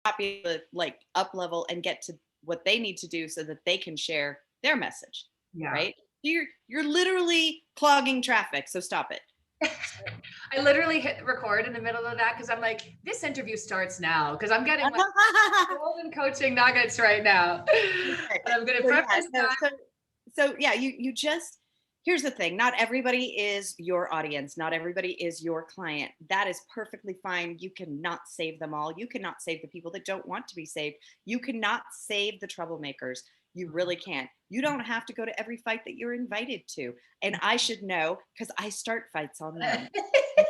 not be able to like up level and get to what they need to do so that they can share their message, Yeah. right? You're literally clogging traffic, so stop it. I literally hit record in the middle of that because I'm like, this interview starts now because I'm getting like golden coaching nuggets right now. Okay. And I'm going to So yeah, preface no, that. so yeah, you just here's the thing. Not everybody is your audience. Not everybody is your client. That is perfectly fine. You cannot save them all. You cannot save the people that don't want to be saved. You cannot save the troublemakers. You really can't. You don't have to go to every fight that you're invited to. And I should know because I start fights on them.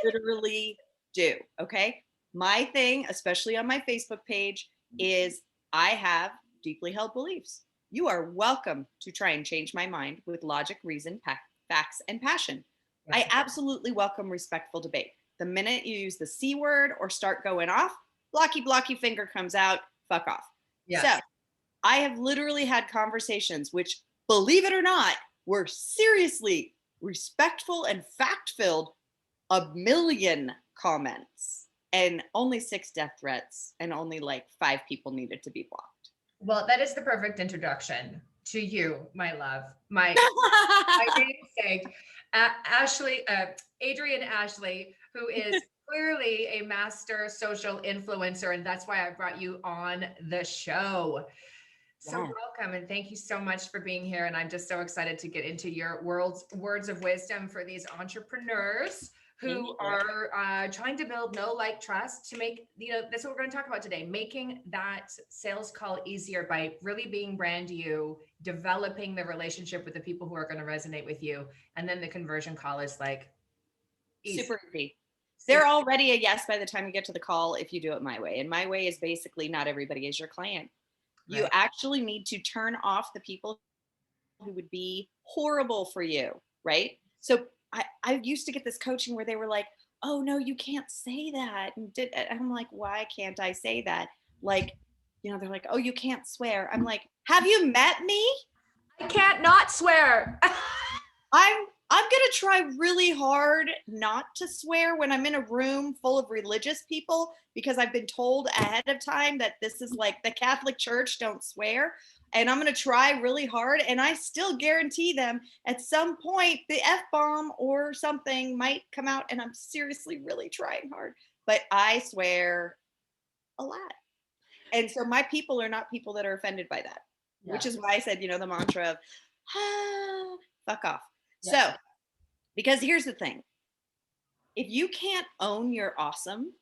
Literally do. Okay. My thing, especially on my Facebook page, is I have deeply held beliefs. You are welcome to try and change my mind with logic, reason, facts, and passion. I Yes. absolutely welcome respectful debate. The minute you use the C word or start going off, blocky finger comes out, fuck off. So Yes. I have literally had conversations which, believe it or not, were seriously respectful and fact filled, a million comments and only 6 death threats, and only like 5 people needed to be blocked. Well, that is the perfect introduction to you, my love, my namesake, Ashley, Adryenn Ashley, who is clearly a master social influencer, and that's why I brought you on the show. So Yeah. welcome and thank you so much for being here. And I'm just so excited to get into your words of wisdom for these entrepreneurs Thank who you. are trying to build know, like, trust to make, that's what we're going to talk about today, making that sales call easier by really being brand you, developing the relationship with the people who are going to resonate with you. And then the conversion call is like easy. Super easy. Super. They're already a yes by the time you get to the call if you do it my way. And my way is basically not everybody is your client. You Right. actually need to turn off the people who would be horrible for you, right? So I used to get this coaching where they were like, oh no, you can't say that. And I'm like, why can't I say that? Like, they're like, oh, you can't swear. I'm like, have you met me? I can't not swear. I'm gonna try really hard not to swear when I'm in a room full of religious people because I've been told ahead of time that this is like the Catholic Church, don't swear. And I'm gonna try really hard, and I still guarantee them at some point the F-bomb or something might come out, and I'm seriously really trying hard. But I swear a lot. And so my people are not people that are offended by that, which Yes. is why I said, the mantra of fuck off. Yes. So because here's the thing, if you can't own your awesome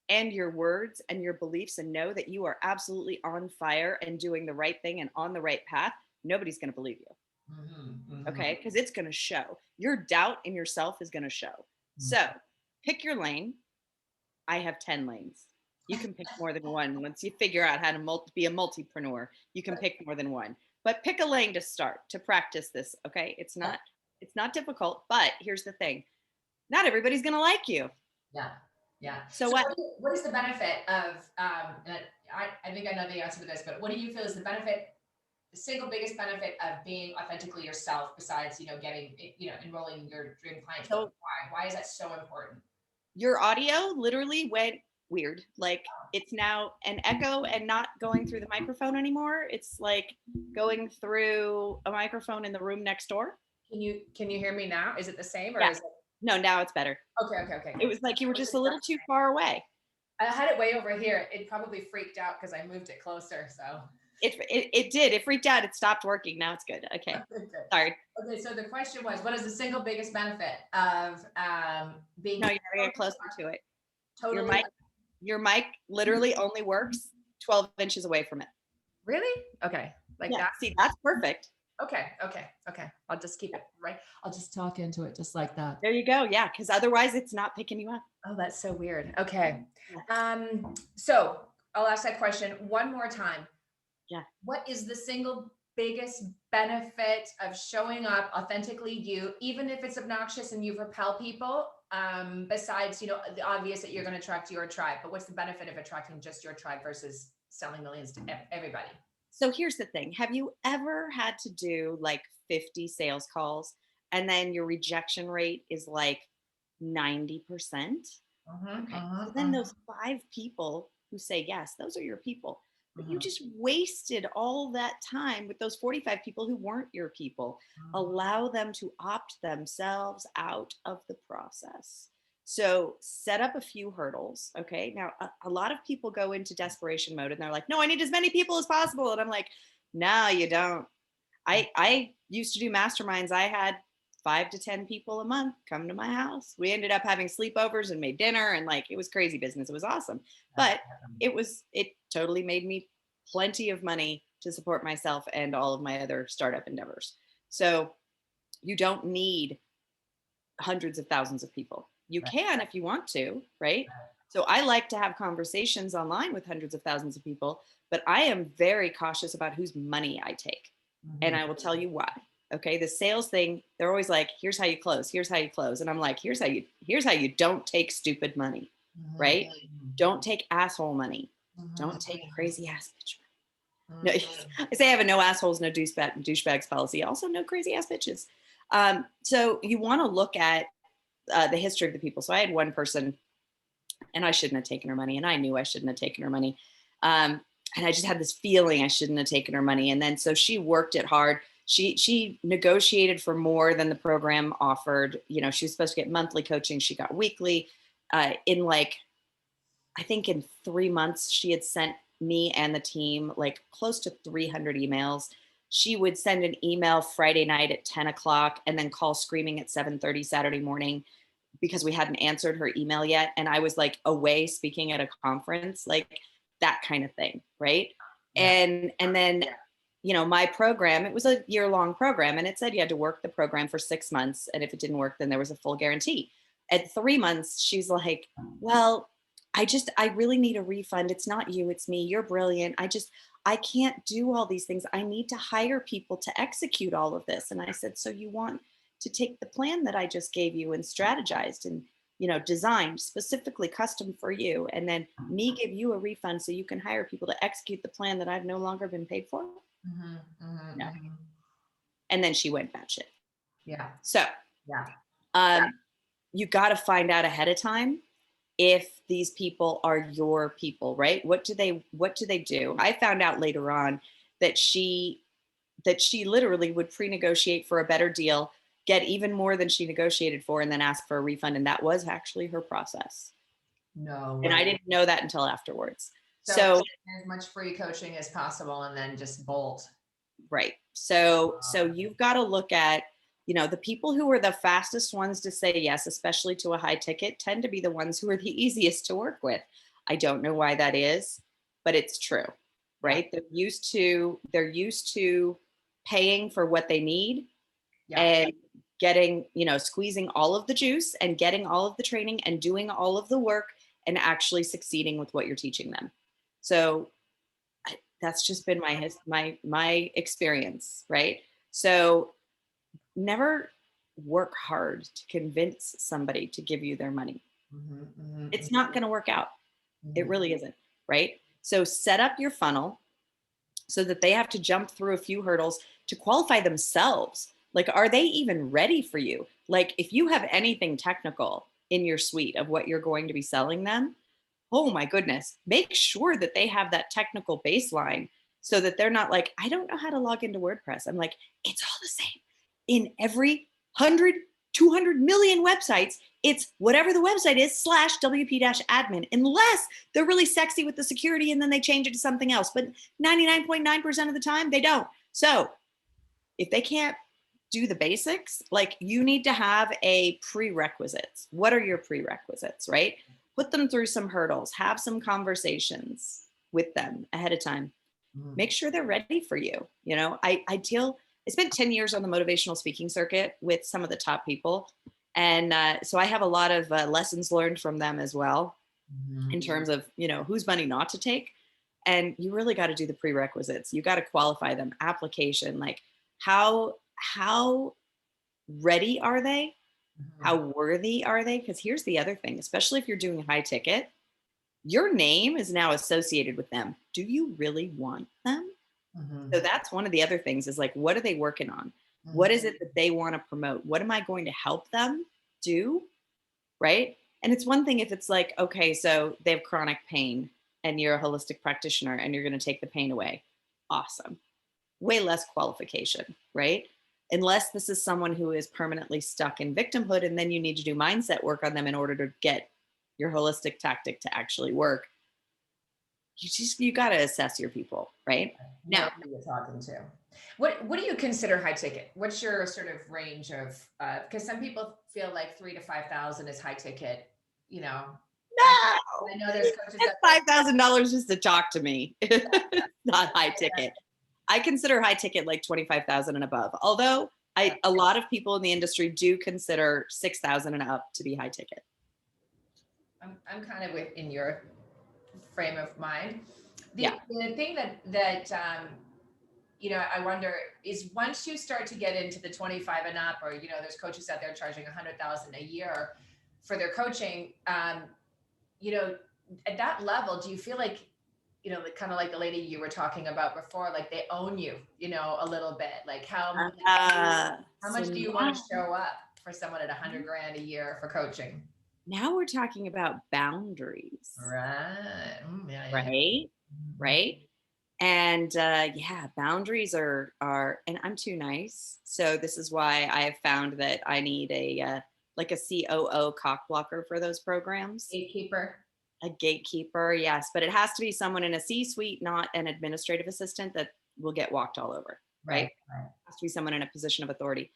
and your words and your beliefs and know that you are absolutely on fire and doing the right thing and on the right path, nobody's going to believe you. Okay. Because it's going to show. Your doubt in yourself is going to show. So pick your lane. I have 10 lanes. You can pick more than one. Once you figure out how to be a multipreneur, you can pick more than one. But pick a lane to start to practice this. Okay. It's not difficult, but here's the thing. Not everybody's going to like you. Yeah. Yeah. So So what? what is the benefit of, and I think I know the answer to this, but what do you feel is the single biggest benefit of being authentically yourself besides, getting, enrolling in your dream clients? But So why is that so important? your audio literally went weird. Like it's now an echo and not going through the microphone anymore. It's like going through a microphone in the room next door. Can you hear me now? Is it the same or Yeah. is it? No, now it's better. Okay, It good. was like you were What just is a that? little too far away. I had it way over here. It probably freaked out because I moved it closer. So It did. It freaked out. It stopped working. Now it's good. Okay. good. Sorry. Okay, so the question was, what is the single biggest benefit of being No, you gotta get closer to it. Your totally? mic, your mic literally only works 12 inches away from it. Really? Okay, like Yeah. that. See, that's perfect. Okay. I'll just keep it right. I'll just talk into it just like that. There you go. Yeah. Because otherwise it's not picking you up. Oh, that's so weird. Okay. Yeah. So I'll ask that question one more time. Yeah. What is the single biggest benefit of showing up authentically you, even if it's obnoxious and you repel people? Besides, the obvious that you're going to attract your tribe, but what's the benefit of attracting just your tribe versus selling millions to everybody? So here's the thing. Have you ever had to do like 50 sales calls and then your rejection rate is like 90%? Okay. So then those 5 people who say yes, those are your people. But you Mhm. just wasted all that time with those 45 people who weren't your people. Mhm. Allow them to opt themselves out of the process. So set up a few hurdles. Okay. Now, a lot of people go into desperation mode and they're like, no, I need as many people as possible. And I'm like, no, you don't. I used to do masterminds. I had 5 to 10 people a month come to my house. We ended up having sleepovers and made dinner, and like it was crazy business. It was awesome. That's But it totally made me plenty of money to support myself and all of my other startup endeavors. So you don't need hundreds of thousands of people. You right. can if you want to, right? So I like to have conversations online with hundreds of thousands of people, but I am very cautious about whose money I take. And Mhm. I will tell you why. Okay, the sales thing, they're always like, here's how you close, here's how you close. And I'm like, here's how you don't take stupid money, Mhm. right? Don't take asshole money. Don't Mhm. take crazy ass bitch money. Mhm. No, I say I have a no assholes, no douchebags policy. Also, no crazy ass bitches. So you want to look at the history of the people. So I had one person, and I shouldn't have taken her money, and I knew I shouldn't have taken her money, um, and I just had this feeling I shouldn't have taken her money. And then so she worked it hard. She negotiated for more than the program offered. You know, she was supposed to get monthly coaching. She got weekly. In like, I think in 3 months, she had sent me and the team like close to 300 emails. She would send an email Friday night at 10 o'clock and then call screaming at 7:30 Saturday morning because we hadn't answered her email yet. And I was like away speaking at a conference, like that kind of thing. Right. Yeah. And then, my program, it was a year-long program, and it said you had to work the program for 6 months. And if it didn't work, then there was a full guarantee. At 3 months, she's like, well, I really need a refund. It's not you, it's me. You're brilliant. I can't do all these things. I need to hire people to execute all of this. And I said, so you want to take the plan that I just gave you and strategized and, designed specifically custom for you, and then me give you a refund so you can hire people to execute the plan that I've no longer been paid for? Mhm. Mhm. No. Mhm. And then she went batshit. Yeah. So Yeah. um, you got to find out ahead of time if these people are your people, right? What do they do? I found out later on that she literally would pre-negotiate for a better deal, get even more than she negotiated for, and then ask for a refund. And that was actually her process. No And I way. didn't know that until afterwards. So So as much free coaching as possible and then just bolt. right. So you've got to look at, the people who are the fastest ones to say yes, especially to a high ticket, tend to be the ones who are the easiest to work with. I don't know why that is, but it's true, Yeah. right? They're used to paying for what they need Yeah. and getting, squeezing all of the juice and getting all of the training and doing all of the work and actually succeeding with what you're teaching them. So that's just been my experience, right? So never work hard to convince somebody to give you their money. Mhm. Mhm. It's not going to work out. It Mhm. really isn't, right? So set up your funnel so that they have to jump through a few hurdles to qualify themselves. Like, are they even ready for you? Like, if you have anything technical in your suite of what you're going to be selling them, oh my goodness, make sure that they have that technical baseline so that they're not like, I don't know how to log into WordPress. I'm like, it's all the same in every 100, 200 million websites. It's whatever the website is slash WP-admin, unless they're really sexy with the security and then they change it to something else. But 99.9% of the time, they don't. So if they can't do the basics, like you need to have a prerequisites. What are your prerequisites, right? Put them through some hurdles, have some conversations with them ahead of time. Mhm. Make sure they're ready for you. I spent 10 years on the motivational speaking circuit with some of the top people. And so I have a lot of lessons learned from them as well in Mhm. terms of, whose money not to take. And you really got to do the prerequisites. You got to qualify them, application, like how ready are they? How Mhm. worthy are they? Because here's the other thing, especially if you're doing high ticket, your name is now associated with them. Do you really want them? So Mhm. that's one of the other things is like, what are they working on? What Mhm. is it that they want to promote? What am I going to help them do? Right. And it's one thing if it's like, okay, so they have chronic pain. and you're a holistic practitioner and you're going to take the pain away. Awesome. Way less qualification, right? Unless this is someone who is permanently stuck in victimhood, and then you need to do mindset work on them in order to get your holistic tactic to actually work. You got to assess your people, right? Now, who you're talking to. What do you consider high ticket? What's your sort of range of, because some people feel like 3 to 5,000 is high ticket, you know. No, I know there's coaches that's $5,000 just to talk to me. Not high ticket. I consider high ticket like 25,000 and above. Although a lot of people in the industry do consider 6,000 and up to be high ticket. I'm kind of in your frame of mind. The thing that you know, I wonder is once you start to get into the 25 and up, or, you know, there's coaches out there charging 100,000 a year for their coaching. You know, at that level, do you feel like, you know, kind of like the lady you were talking about before, like they own you, you know, a little bit, like how much do you want to show up for someone at 100 grand a year for coaching? Now we're talking about boundaries. Right. Right. Right. And boundaries are, and I'm too nice. So this is why I have found that I need a COO cock blocker for those programs. Gatekeeper. A gatekeeper, yes. But it has to be someone in a C-suite, not an administrative assistant that will get walked all over. Right. It has to be someone in a position of authority.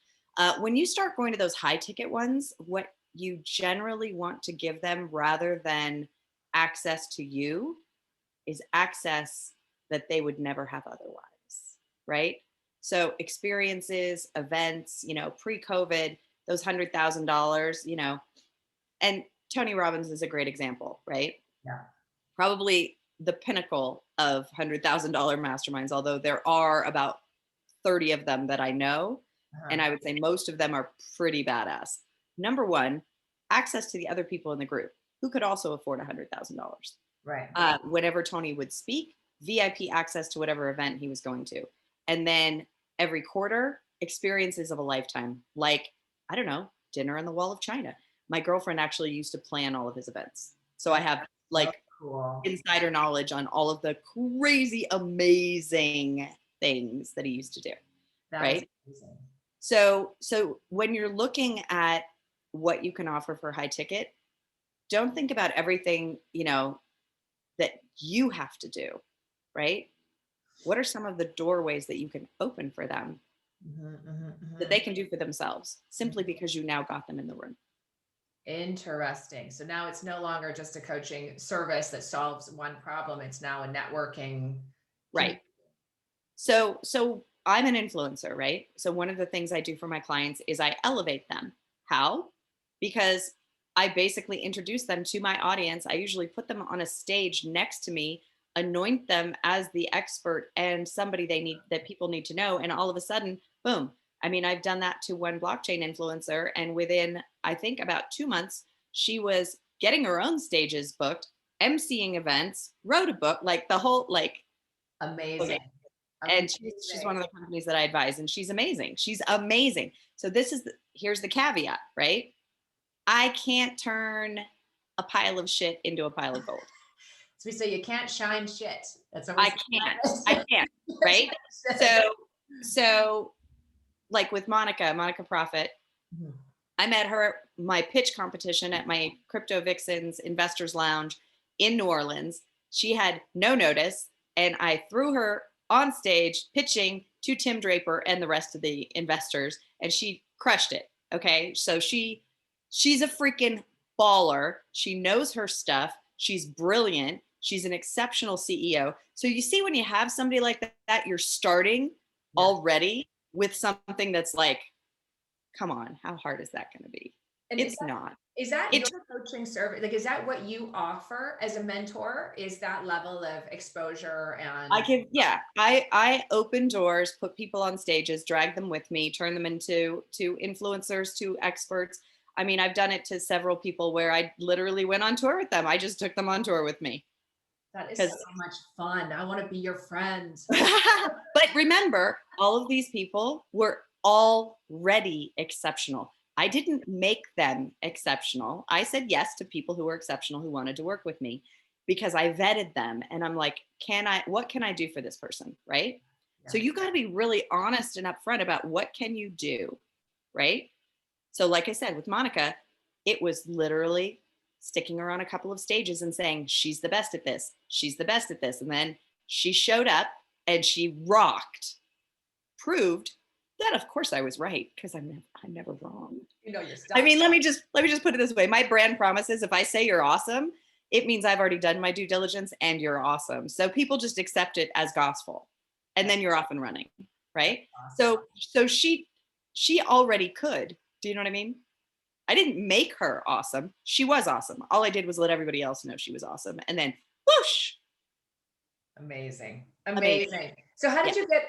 When you start going to those high ticket ones, what you generally want to give them rather than access to you is access that they would never have otherwise, right? So experiences, events, you know, pre-COVID, those $100,000, you know, and Tony Robbins is a great example, right? Yeah. Probably the pinnacle of $100,000 masterminds, although there are about 30 of them that I know. And I would say most of them are pretty badass. Number one, access to the other people in the group who could also afford $100,000. Right. Whenever Tony would speak, VIP access to whatever event he was going to. And then every quarter, experiences of a lifetime, like, I don't know, dinner on the Wall of China. My girlfriend actually used to plan all of his events. So I have like insider knowledge on all of the crazy, amazing things that he used to do. Right. So when you're looking at what you can offer for high ticket, don't think about everything, you know, that you have to do, right? What are some of the doorways that you can open for them that they can do for themselves simply because you now got them in the room? Interesting. So now it's no longer just a coaching service that solves one problem. It's now a networking. Right. So I'm an influencer, right? So one of the things I do for my clients is I elevate them. How? Because I basically introduce them to my audience. I usually put them on a stage next to me, anoint them as the expert and somebody that people need to know. And all of a sudden, boom. I mean, I've done that to one blockchain influencer, and within, I think, about 2 months, she was getting her own stages booked, emceeing events, wrote a book, like the whole, like, amazing. Okay. And she's one of the companies that I advise, and she's amazing. She's amazing. So here's the caveat, right? I can't turn a pile of shit into a pile of gold. So we say you can't shine shit. That's what I can't, right? So like with Monica Profit, I met her at my pitch competition at my Crypto Vixens Investors Lounge in New Orleans. She had no notice, and I threw her on stage pitching to Tim Draper and the rest of the investors, and she crushed it. Okay, so she's a freaking baller. She knows her stuff. She's brilliant. She's an exceptional CEO. So you see, when you have somebody like that, you're starting already with something that's like, come on, how hard is that going to be? And it's not. Is that your coaching service? Like, is that what you offer as a mentor? Is that level of exposure? And I open doors, put people on stages, drag them with me, turn them into influencers, to experts. I mean, I've done it to several people where I literally went on tour with them. I just took them on tour with me. That is so much fun. I want to be your friend. But remember, all of these people were already exceptional. I didn't make them exceptional. I said yes to people who were exceptional, who wanted to work with me. because I vetted them and I'm like, what can I do for this person? Right. So Yeah. you got to be really honest and upfront about what can you do. Right. So, like I said, with Monica, it was literally sticking her on a couple of stages and saying, she's the best at this. She's the best at this. And then she showed up and she rocked, proved that of course I was right, because I'm never wrong. You know your I stuff. mean, let me just put it this way. My brand promises, if I say you're awesome, it means I've already done my due diligence and you're awesome. So people just accept it as gospel. And then you're off and running, right? Awesome. So she already could. Do you know what I mean? I didn't make her awesome. She was awesome. All I did was let everybody else know she was awesome. And then whoosh. Amazing. Amazing. Amazing. So Yeah.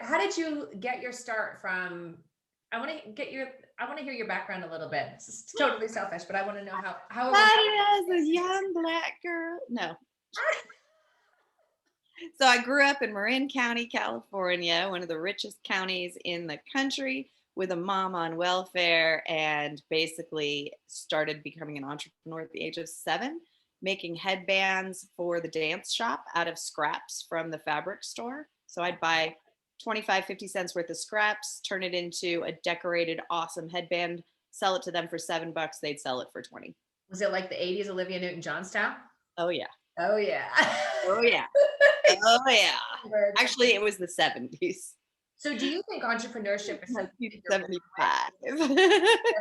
how did you get your start from, I want to hear your background a little bit. This is totally selfish, but I want to know how As a young Black girl. No. So I grew up in Marin County, California, one of the richest counties in the country, with a mom on welfare, and basically started becoming an entrepreneur at the age of 7, making headbands for the dance shop out of scraps from the fabric store. So I'd buy 25, 50 cents worth of scraps, turn it into a decorated, awesome headband, sell it to them for $7. They'd sell it for 20. Was it like the 80s Olivia Newton-John style? Oh yeah. Oh yeah. Oh yeah. Oh yeah. Actually, it was the 70s. So do you think entrepreneurship is something that you're 1975. It was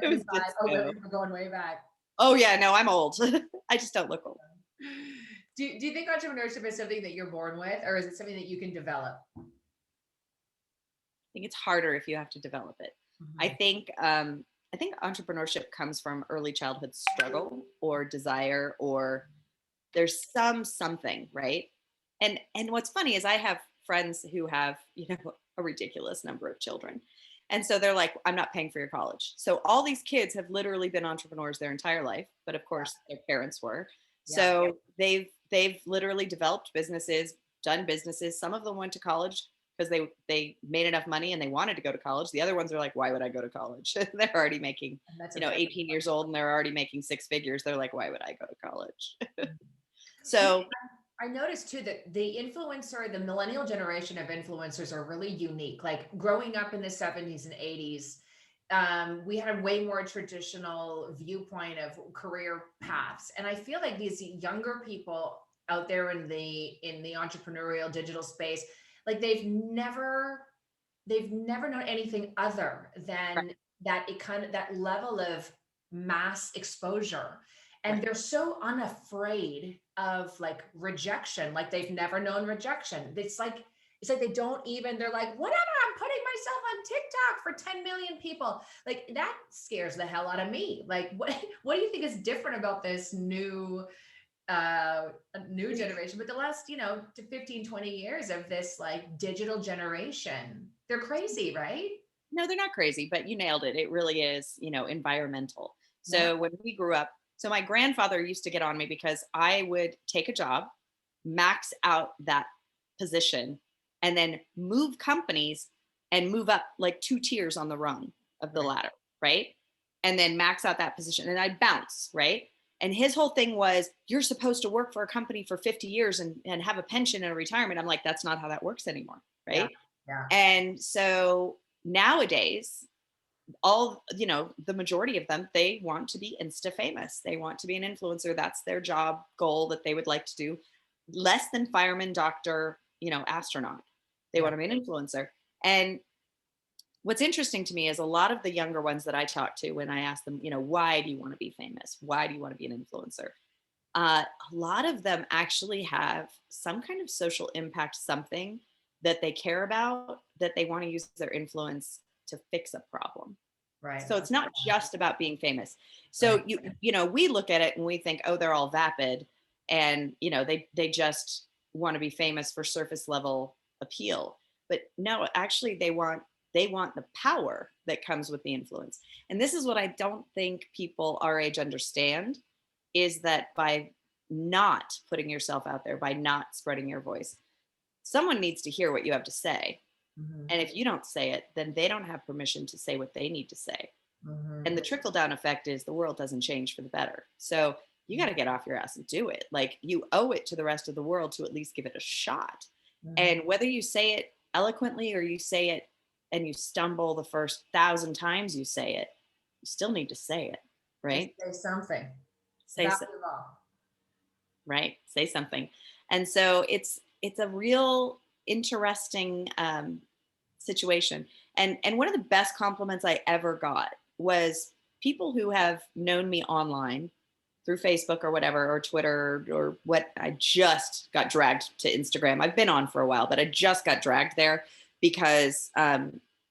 75? Oh, disco. we're going way back. Oh yeah, no, I'm old. I just don't look old. Do you think entrepreneurship is something that you're born with, or is it something that you can develop? I think it's harder if you have to develop it. Mhm. I think entrepreneurship comes from early childhood struggle or desire, or there's something, right? And what's funny is I have friends who have, a ridiculous number of children. And so they're like, I'm not paying for your college. So all these kids have literally been entrepreneurs their entire life, but of course their parents were. Yeah. So they've literally developed businesses, done businesses. Some of them went to college because they made enough money and they wanted to go to college. The other ones are like, why would I go to college? They're already making, And that's 18 years old, and they're already making 6 figures. They're like, why would I go to college? You know, So I noticed too that the millennial generation of influencers are really unique. Like growing up in the 70s and 80s, we had a way more traditional viewpoint of career paths. And I feel like these younger people out there in the entrepreneurial digital space, like they've never known anything other right, than that level of mass exposure, and right. they're so unafraid of like rejection, like they've never known rejection. It's like they don't even, they're like, whatever, I'm putting myself on TikTok for 10 million people. Like that scares the hell out of me. Like what do you think is different about this new generation, but the last, to 15, 20 years of this like digital generation? They're crazy, right? No, they're not crazy, but you nailed it. It really is, environmental. Yeah. So when we grew up, so my grandfather used to get on me because I would take a job, max out that position, and then move companies and move up like 2 tiers on the rung of the Right. ladder, right? And then max out that position and I'd bounce, right? And his whole thing was, you're supposed to work for a company for 50 years and have a pension and a retirement. I'm like, that's not how that works anymore, Yeah. right? Yeah. And so nowadays, the majority of them, they want to be insta famous. They want to be an influencer. That's their job goal that they would like to do. Less than fireman, doctor, astronaut. They Yeah. want to be an influencer. And what's interesting to me is a lot of the younger ones that I talk to, when I ask them, why do you want to be famous? Why do you want to be an influencer? A lot of them actually have some kind of social impact, something that they care about, that they want to use their influence to fix a problem. Right. So it's not just about being famous. Right. So we look at it and we think, oh, they're all vapid, and they just want to be famous for surface level appeal. But no, actually they want the power that comes with the influence. And this is what I don't think people our age understand, is that by not putting yourself out there, by not spreading your voice, someone needs to hear what you have to say. Mhm. And if you don't say it, then they don't have permission to say what they need to say. Mhm. And the trickle down effect is the world doesn't change for the better. So you got to get off your ass and do it. Like, you owe it to the rest of the world to at least give it a shot. And whether you say it eloquently or you say it and you stumble the first 1,000 times you say it, you still need to say it, right? Just say something. Say so, right? Say something. And so it's a real interesting situation. And one of the best compliments I ever got was people who have known me online through Facebook or whatever, or Twitter, or what. I just got dragged to Instagram. I've been on for a while, but I just got dragged there because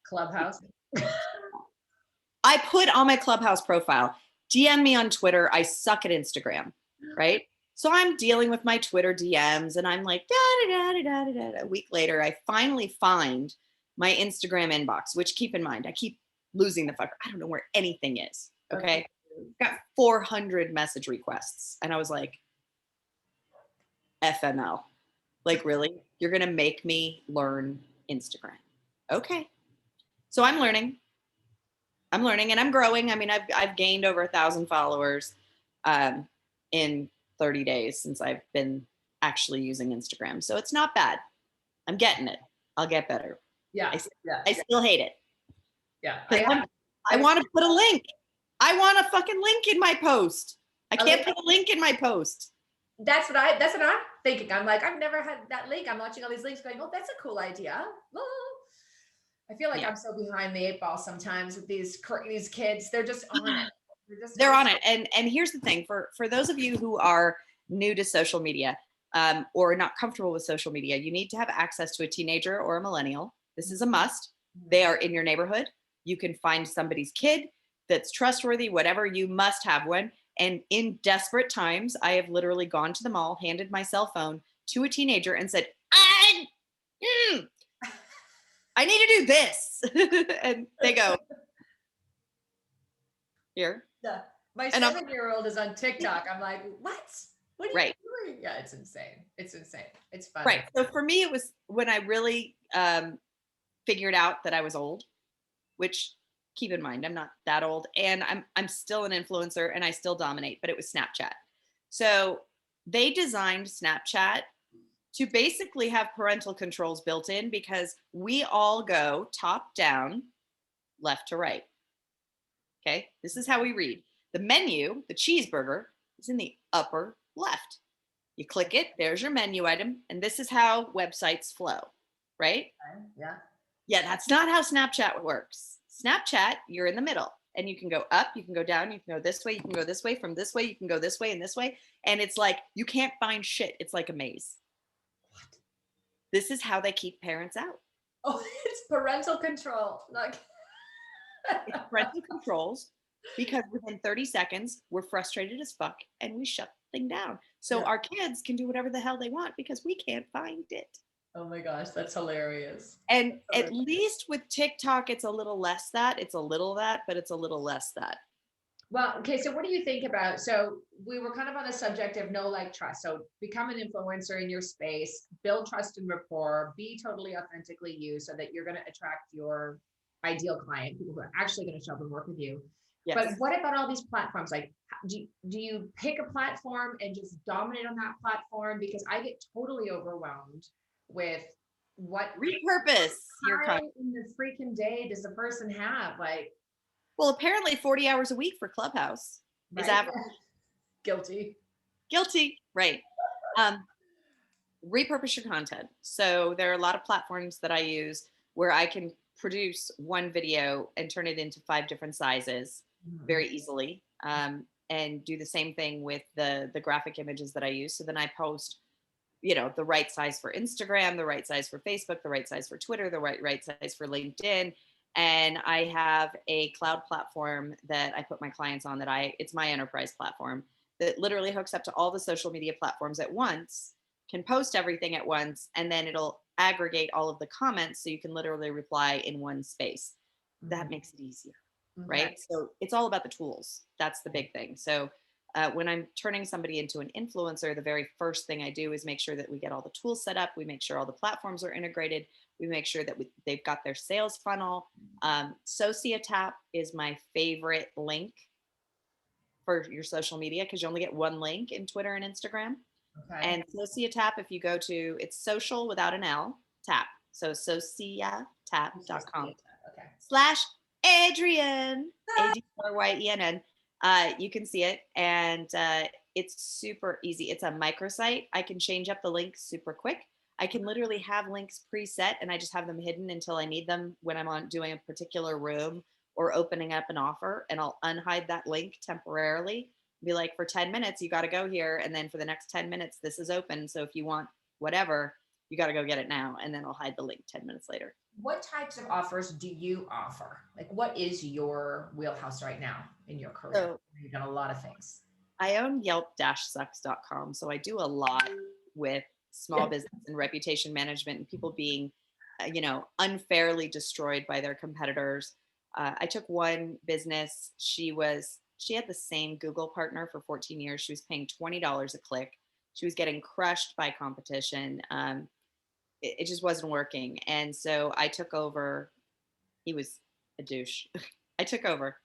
Clubhouse. I put on my Clubhouse profile, DM me on Twitter, I suck at Instagram, right? So I'm dealing with my Twitter DMs and I'm like, da da da da da da. A week later, I finally find my Instagram inbox, which, keep in mind, I keep losing the fucker. I don't know where anything is. Okay. Got 400 message requests. And I was like, FML. Like, really? You're going to make me learn Instagram? Okay. So I'm learning and I'm growing. I mean, I've gained over 1,000 followers in 30 days since I've been actually using Instagram. So it's not bad. I'm getting it. I'll get better. Yeah. I still hate it. Yeah. I want to put a link. I want a fucking link in my post. I can't put a link in my post. That's what I'm thinking. I'm like, I've never had that link. I'm watching all these links going, oh, that's a cool idea. Oh. I feel like I'm so behind the 8 ball sometimes with these kids. They're just on it. They're on it. And here's the thing, for those of you who are new to social media or not comfortable with social media, you need to have access to a teenager or a millennial. This is a must. They are in your neighborhood. You can find somebody's kid that's trustworthy, whatever. You must have one. And in desperate times, I have literally gone to the mall, handed my cell phone to a teenager and said, I need to do this. And they go, here. Yeah. My 7-year-old is on TikTok. I'm like, what? What are you doing? Yeah, it's insane. It's insane. It's fun. Right. So for me, it was when I really figured out that I was old, which, keep in mind, I'm not that old, and I'm still an influencer and I still dominate, but it was Snapchat. So they designed Snapchat to basically have parental controls built in because we all go top down, left to right. Okay. This is how we read. The menu, the cheeseburger, is in the upper left. You click it, there's your menu item, and this is how websites flow, right? Yeah. Yeah, that's not how Snapchat works. Snapchat, you're in the middle, and you can go up, you can go down, you can go this way, you can go this way, from this way, you can go this way and this way. And it's like, you can't find shit. It's like a maze. What? This is how they keep parents out. Oh, it's parental control. Like it's parental controls, because within 30 seconds, we're frustrated as fuck and we shut the thing down. So our kids can do whatever the hell they want because we can't find it. Oh my gosh, that's hilarious. And at least with TikTok, it's a little less that. It's a little that, but it's a little less that. Well, okay, so what do you think about, so we were kind of on the subject of know, like, trust. So become an influencer in your space, build trust and rapport, be totally authentically you so that you're going to attract your ideal client, people who are actually going to show up and work with you. Yes. But what about all these platforms? Like, do you pick a platform and just dominate on that platform? Because I get totally overwhelmed with what repurpose your content in the freaking day does the person have? Like, well, apparently 40 hours a week for Clubhouse is average. Guilty, right? Repurpose your content. So there are a lot of platforms that I use where I can produce one video and turn it into 5 different sizes very easily, and do the same thing with the graphic images that I use. So then I post, the right size for Instagram, the right size for Facebook, the right size for Twitter, the right size for LinkedIn. And I have a cloud platform that I put my clients on it's my enterprise platform that literally hooks up to all the social media platforms at once, can post everything at once, and then it'll aggregate all of the comments so you can literally reply in one space. That makes it easier, right? So it's all about the tools. That's the big thing. So when I'm turning somebody into an influencer, the very first thing I do is make sure that we get all the tools set up. We make sure all the platforms are integrated. We make sure that they've got their sales funnel. SociaTap is my favorite link for your social media because you only get one link in Twitter and Instagram. Okay. And Sociatap, if you go to, it's social without an L, tap. So sociatap.com Okay. /Adryenn, Adryenn. You can see it, and it's super easy. It's a microsite. I can change up the links super quick. I can literally have links preset, and I just have them hidden until I need them when I'm on doing a particular room or opening up an offer, and I'll unhide that link temporarily. Be like, for 10 minutes, you got to go here, and then for the next 10 minutes, this is open. So if you want whatever, you got to go get it now, and then I'll hide the link 10 minutes later. What types of offers do you offer? Like, what is your wheelhouse right now in your career? So You've done a lot of things. I own Yelp-sucks.com. So I do a lot with small business and reputation management and people being, unfairly destroyed by their competitors. I took one business. She had the same Google partner for 14 years. She was paying $20 a click. She was getting crushed by competition. It just wasn't working. And so I took over. He was a douche. I took over,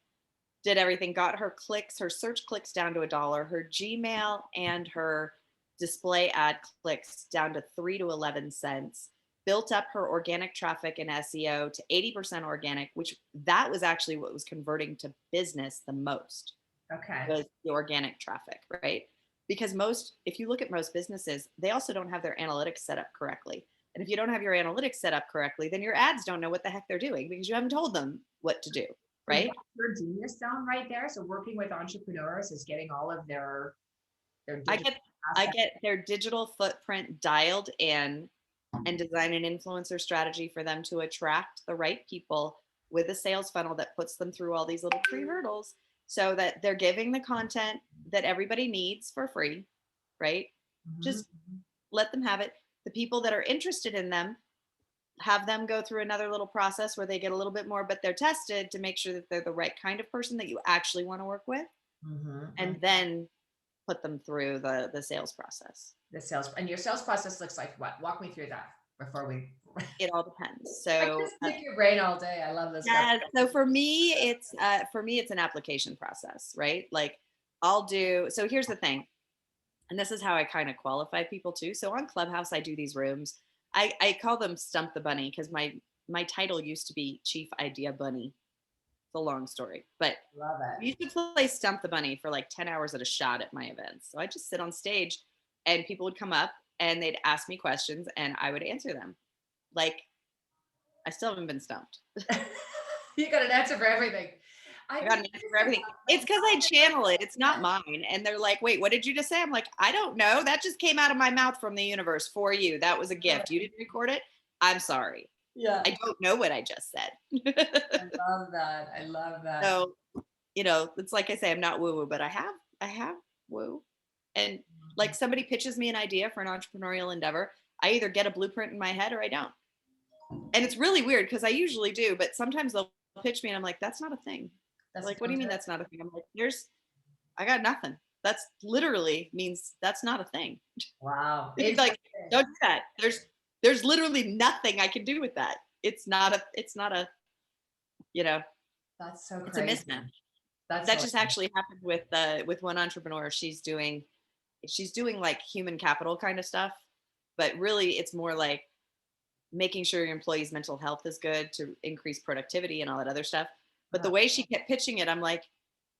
did everything, got her clicks, her search clicks down to $1, her Gmail and her display ad clicks down to 3 to 11 cents, built up her organic traffic and SEO to 80% organic, which that was actually what was converting to business the most. Okay. Was the organic traffic, right? Because if you look at most businesses, they also don't have their analytics set up correctly. And if you don't have your analytics set up correctly, then your ads don't know what the heck they're doing because you haven't told them what to do, right? So your genius zone right there. So working with entrepreneurs is getting all of their I get their digital footprint dialed in and design an influencer strategy for them to attract the right people with a sales funnel that puts them through all these little pre hurdles so that they're giving the content that everybody needs for free, right? Just let them have it. The people that are interested in them, have them go through another little process where they get a little bit more, but they're tested to make sure that they're the right kind of person that you actually want to work with. And then put them through the sales process. And your sales process looks like what? Walk me through that before we. It all depends. I So just pick your brain all day. I love this. yeah. So for me, it's an application process, right? Like so here's the thing. And this is how I kind of qualify people too. So on Clubhouse, I do these rooms. I call them Stump the Bunny because my title used to be Chief Idea Bunny. It's a long story, but love it. You used to play Stump the Bunny for like 10 hours at a shot at my events. So I just sit on stage and people would come up and they'd ask me questions and I would answer them. Like, I still haven't been stumped. You got an answer for everything. I got an answer for everything. It's because I channel it. It's not mine. And they're like, wait, what did you just say? I'm like, I don't know. That just came out of my mouth from the universe for you. That was a gift. You didn't record it. I'm sorry. Yeah. I don't know what I just said. I love that. I love that. So, it's like I say, I'm not woo-woo, but I have woo. And like somebody pitches me an idea for an entrepreneurial endeavor, I either get a blueprint in my head or I don't. And it's really weird because I usually do, but sometimes they'll pitch me and I'm like, that's not a thing. That's like, what do you mean that's not a thing? I'm like, I got nothing. That's literally means that's not a thing. Wow. It's like, don't do that. There's literally nothing I can do with that. It's not a, that's so crazy. It's a mismatch. That just actually happened with one entrepreneur. She's doing like human capital kind of stuff, but really it's more like making sure your employees' mental health is good to increase productivity and all that other stuff. But the way she kept pitching it, I'm like,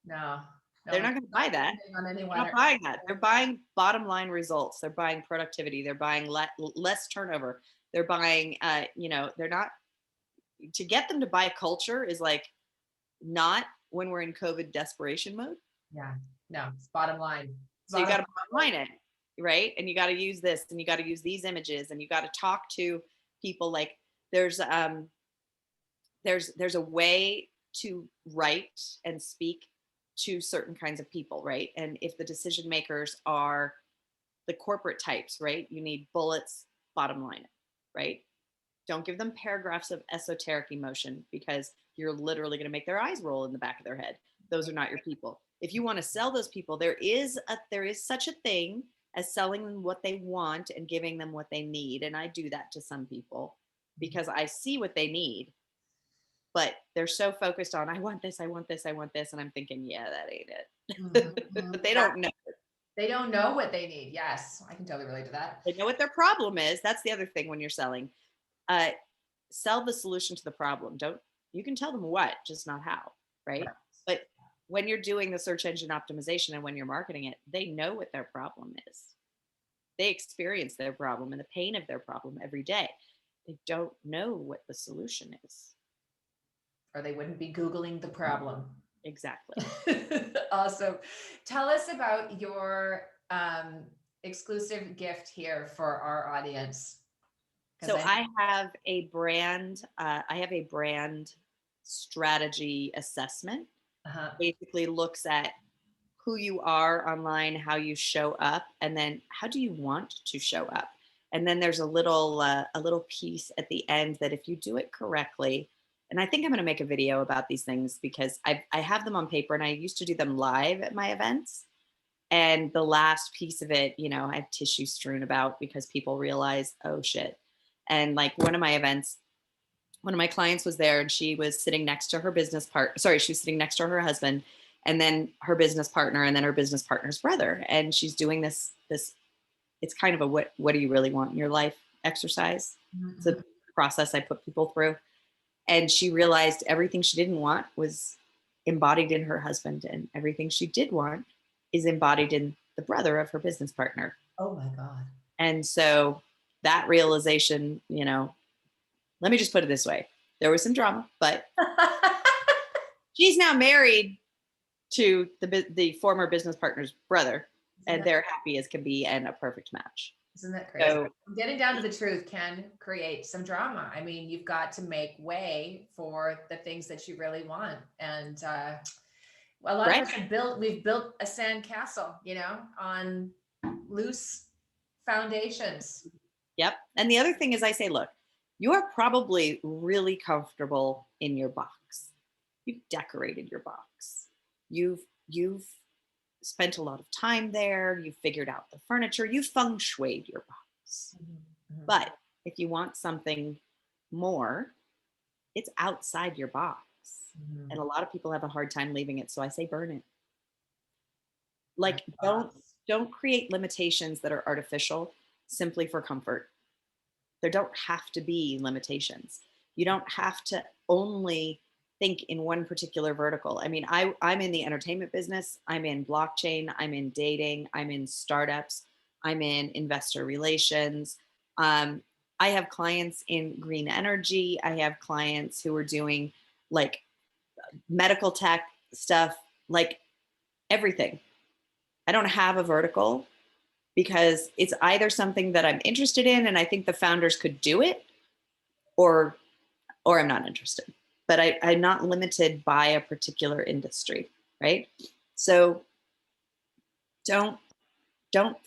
no, they're not going to buy that. They're not buying that. They're buying bottom line results. They're buying productivity. They're buying less turnover. They're buying, they're not, to get them to buy culture is like not when we're in COVID desperation mode. Yeah, no, it's bottom line. So you got to bottom line it, right? And you got to use this and you got to use these images and you got to talk to people. Like there's a way to write and speak to certain kinds of people, right? And if the decision makers are the corporate types, right? You need bullets, bottom line it, right? Don't give them paragraphs of esoteric emotion because you're literally going to make their eyes roll in the back of their head. Those are not your people. If you want to sell those people, there is such a thing as selling them what they want and giving them what they need. And I do that to some people because I see what they need, but they're so focused on, I want this, I want this, I want this. And I'm thinking, yeah, that ain't it. but they don't know. They don't know what they need. Yes, I can totally relate to that. They know what their problem is. That's the other thing when you're selling. Uh, Sell the solution to the problem. Don't You can tell them what, just not how, right? Right. But when you're doing the search engine optimization and when you're marketing it, they know what their problem is. They experience their problem and the pain of their problem every day. They don't know what the solution is. Or they wouldn't be Googling the problem. Exactly. Awesome. Tell us about your exclusive gift here for our audience. So I have a brand. I have a brand strategy assessment. Basically, looks at who you are online, how you show up, and then how do you want to show up. And then there's a little piece at the end that if you do it correctly, and I think I'm going to make a video about these things because I have them on paper and I used to do them live at my events. And the last piece of it, I have tissue strewn about because people realize, oh shit. And like one of my events, one of my clients was there and she was sitting next to her she was sitting next to her husband and then her business partner and then her business partner's brother. And she's doing this, it's kind of a, what do you really want in your life exercise. It's a process I put people through. And she realized everything she didn't want was embodied in her husband and everything she did want is embodied in the brother of her business partner. Oh my God. And so that realization, let me just put it this way. There was some drama, but she's now married to the former business partner's brother, and they're happy as can be and a perfect match. Isn't that crazy? So, getting down to the truth can create some drama. I mean, you've got to make way for the things that you really want. And a lot of us we've built a sand castle, on loose foundations. Yep. And the other thing is I say, look, you are probably really comfortable in your box. You've decorated your box. You've spent a lot of time there. You've figured out the furniture. You feng shuied your box. Mm-hmm. But if you want something more, it's outside your box. Mm-hmm. And a lot of people have a hard time leaving it. So I say burn it. Like don't create limitations that are artificial simply for comfort. There don't have to be limitations. You don't have to only think in one particular vertical. I mean, I'm in the entertainment business. I'm in blockchain. I'm in dating. I'm in startups. I'm in investor relations. I have clients in green energy. I have clients who are doing like medical tech stuff, like everything. I don't have a vertical because it's either something that I'm interested in and I think the founders could do it, or I'm not interested. But I'm not limited by a particular industry, right? So don't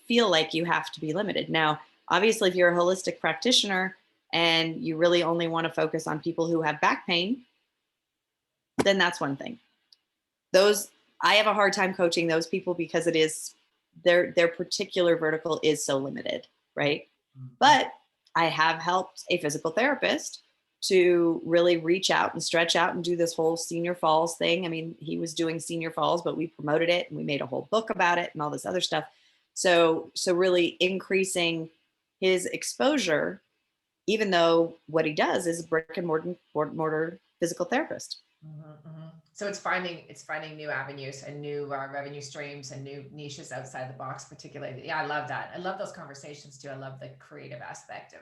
feel like you have to be limited. Now, obviously, if you're a holistic practitioner and you really only want to focus on people who have back pain, then that's one thing. I have a hard time coaching those people because it is their particular vertical is so limited, right? Mm-hmm. But I have helped a physical therapist to really reach out and stretch out and do this whole senior falls thing. I mean, he was doing senior falls, but we promoted it and we made a whole book about it and all this other stuff. So really increasing his exposure, even though what he does is a brick and mortar physical therapist. Mm-hmm, mm-hmm. So it's finding new avenues and new revenue streams and new niches outside the box, particularly. Yeah, I love that. I love those conversations too. I love the creative aspect of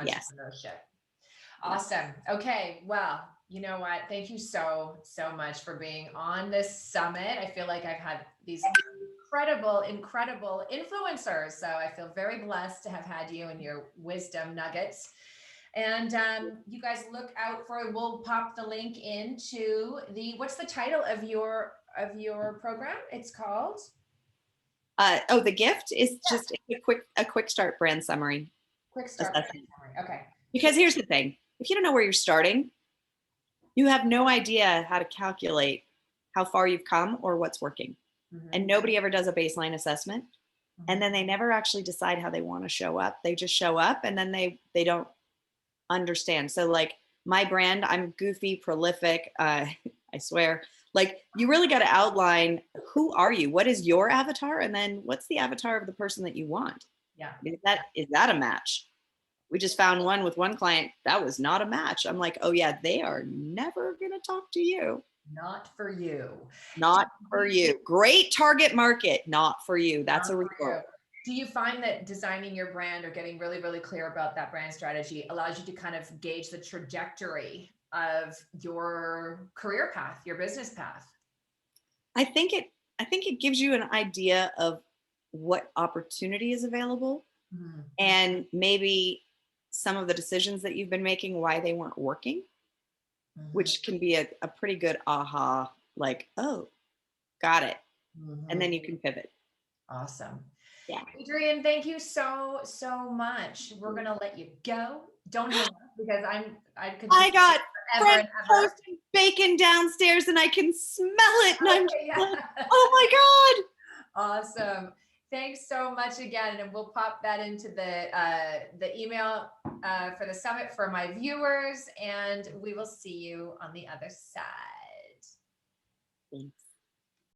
entrepreneurship. Yes. Awesome. Okay. Well, you know what? Thank you so much for being on this summit. I feel like I've had these incredible influencers. So I feel very blessed to have had you and your wisdom nuggets. And you guys look out for, we'll pop the link into what's the title of your program? It's called? The gift is just a quick start brand summary. Quick start brand summary. Okay. Because here's the thing. If you don't know where you're starting, you have no idea how to calculate how far you've come or what's working. Mm-hmm. And nobody ever does a baseline assessment. Mm-hmm. And then they never actually decide how they want to show up. They just show up and then they don't understand. So like my brand, I'm goofy, prolific. I swear, Like you really got to outline, who are you? What is your avatar? And then what's the avatar of the person that you want? Yeah. Is that a match? We just found one with one client that was not a match. I'm like, oh yeah, they are never going to talk to you. Not for you. Not for you. Great target market, not for you. That's Not a for you. result. Do you find that designing your brand or getting really, really clear about that brand strategy allows you to kind of gauge the trajectory of your career path, your business path? I think it gives you an idea of what opportunity is available, Mhm. and maybe some of the decisions that you've been making, why they weren't working, Mhm. which can be a pretty good aha, like, oh, got it. And Mhm. then you can pivot. Awesome. Yeah. Adryenn, thank you so, so much. We're going to let you go. Don't hang up because I could I keep got forever French and ever. toast and bacon downstairs and I can smell it. And I'm just Okay, like, yeah. oh Awesome. Thanks so much again. And we'll pop that into the email for the summit for my viewers. And we will see you on the other side. my God. Thanks.